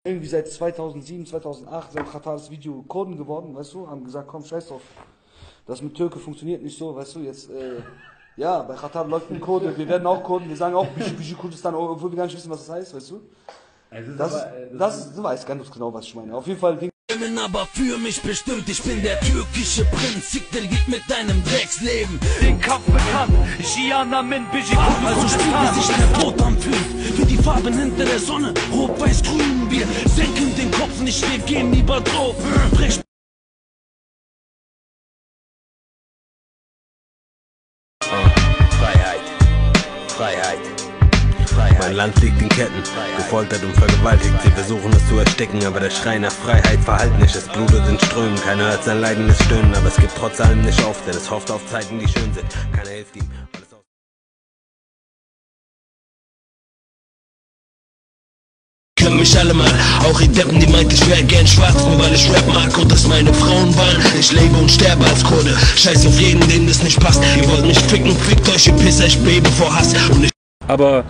Irgendwie seit 2007, 2008, seit Katar das Video Kurden geworden, weißt du, haben gesagt, komm, scheiß drauf. Das mit Türke funktioniert nicht so, weißt du, jetzt, ja, bei Katar läuft ein Kurde, wir werden auch Kurden, wir sagen auch Biji Kurdistan, obwohl wir gar nicht wissen, was das heißt, weißt du. Du weißt ganz genau, was ich meine. Auf jeden Fall, aber für mich bestimmt, ich bin der türkische Prinz. Siktir git mit deinem Drecksleben. Den Kampf bekannt, Gianna min Biji Kurdistan. Also spielt wie sich der Tod anfühlt. Für die Farben hinter der Sonne, rot, weiß, grün. Wir senken den Kopf nicht, wir gehen lieber drauf. Brech Freiheit, Freiheit. Mein Land liegt in Ketten, gefoltert und vergewaltigt. Sie versuchen es zu ersticken, aber der Schrei nach Freiheit verhallt nicht. Es blutet in Strömen, keiner hört sein leidendes Stöhnen. Aber es gibt trotz allem nicht auf, denn es hofft auf Zeiten, die schön sind. Keiner hilft ihm. Können mich alle mal, auch die Deppen, die meint, ich wär gern schwarz, nur weil ich Rap mag und das meine Frauen waren. Ich lebe und sterbe als Kurde, scheiß auf jeden, denen das nicht passt. Ihr wollt mich ficken, fickt euch, ihr Pisser, ich bebe vor Hass. Und ich aber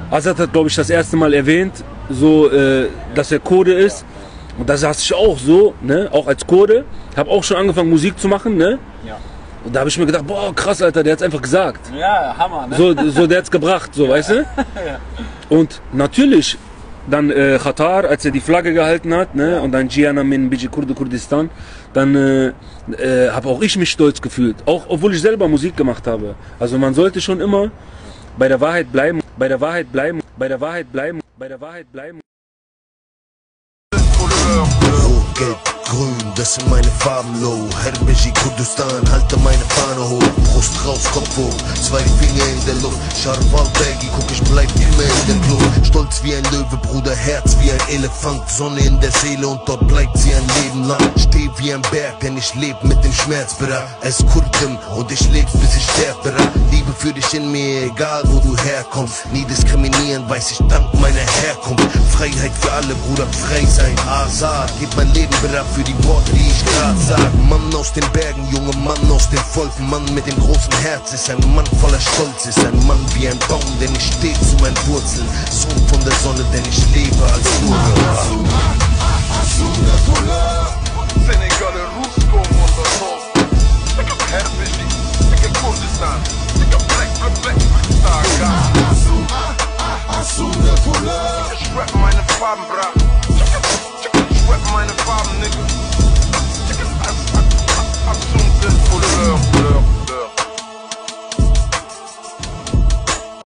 Azad hat, glaube ich, das erste Mal erwähnt, so, dass er Kurde ist. Und da saß ich auch so, ne, auch als Kurde, habe auch schon angefangen Musik zu machen, ne. Ja. Und da habe ich mir gedacht, boah, krass, Alter, der hat's einfach gesagt. Ja, Hammer, ne? So der hat's gebracht, so, weißt du. Ja. Und natürlich, dann Katar, als er die Flagge gehalten hat, ne, und dann Gianna min Biji Kurdistan, dann habe auch ich mich stolz gefühlt, auch obwohl ich selber Musik gemacht habe. Also man sollte schon immer bei der Wahrheit bleiben, bei der Wahrheit bleiben, bei der Wahrheit bleiben, bei der Wahrheit bleiben. Rot, Gelb, Grün, das sind meine Farben, low. Biji Kurdistan, halte meine Fahne hoch. Brust raus, Kopf hoch, zwei Finger in der Luft. Scharwal Bergi, guck, ich bleib immer in der Kluft. Stolz wie ein Löwe, Bruder, Herz wie ein Elefant. Sonne in der Seele und dort bleibt sie ein Leben lang. Steh wie ein Berg, denn ich leb mit dem Schmerz, Bera. Es Kurdim und ich leb bis ich sterb, Bera. Liebe für dich in mir, egal wo du herkommst. Nie diskriminieren, weiß ich dank meiner Herkunft. Freiheit für alle, Bruder, frei sein. Azad, gib mein Leben, Bera, für die Worte, die ich grad sag. Mann aus den Bergen, junge Mann aus den Volken. Mann mit dem großen Herz ist ein Mann voller Stolz. Ist ein Mann wie ein Baum, denn ich steh zu meinen Wurzeln. Sohn von der Sonne, denn ich lebe als Urheber. Senegal, Rusko, Moldova. Ik heb Biji, ik heb Kurdistan. Ik heb Black, Pakistan.